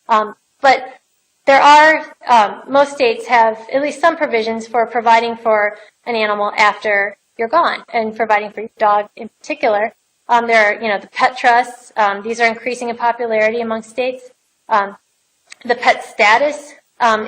But there are, most states have at least some provisions for providing for an animal after you're gone, and providing for your dog in particular. There are, the pet trusts. These are increasing in popularity among states. The pet status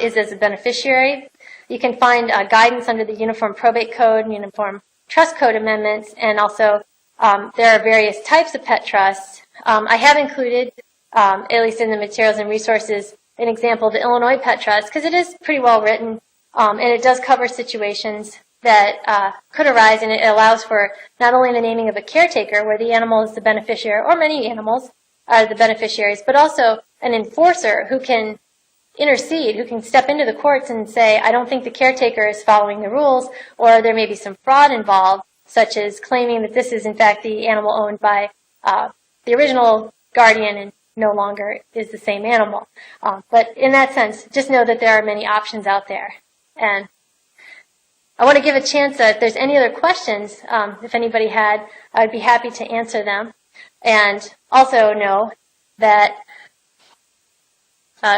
is as a beneficiary. You can find guidance under the Uniform Probate Code and Uniform Trust Code amendments, and also there are various types of pet trusts. I have included, at least in the materials and resources, an example of the Illinois Pet Trust, because it is pretty well written, and it does cover situations that could arise, and it allows for not only the naming of a caretaker, where the animal is the beneficiary, or many animals are the beneficiaries, but also an enforcer who can intercede, who can step into the courts and say, I don't think the caretaker is following the rules, or there may be some fraud involved, such as claiming that this is in fact the animal owned by the original guardian and no longer is the same animal. But in that sense, just know that there are many options out there. And I want to give a chance if there's any other questions, if anybody had, I'd be happy to answer them. And also know that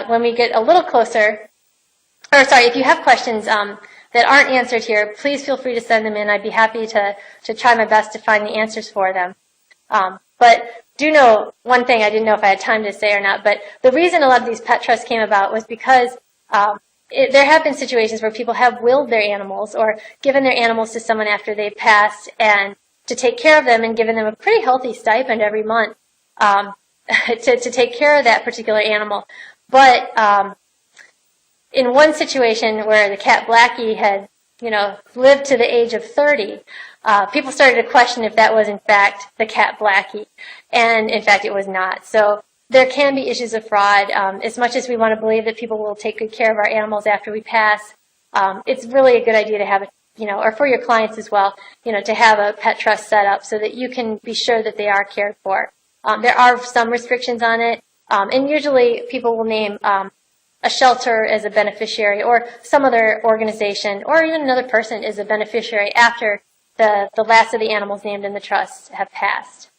when we get a little closer, or sorry, if you have questions that aren't answered here, please feel free to send them in. I'd be happy to try my best to find the answers for them. But do know one thing, I didn't know if I had time to say or not, but the reason a lot of these pet trusts came about was because there have been situations where people have willed their animals or given their animals to someone after they've passed and to take care of them and given them a pretty healthy stipend every month to take care of that particular animal. But in one situation where the cat Blackie had, lived to the age of 30, people started to question if that was in fact the cat Blackie. And in fact, it was not. So there can be issues of fraud. As much as we want to believe that people will take good care of our animals after we pass, it's really a good idea to have or for your clients as well, to have a pet trust set up so that you can be sure that they are cared for. There are some restrictions on it, and usually people will name a shelter as a beneficiary or some other organization or even another person as a beneficiary after the last of the animals named in the trust have passed.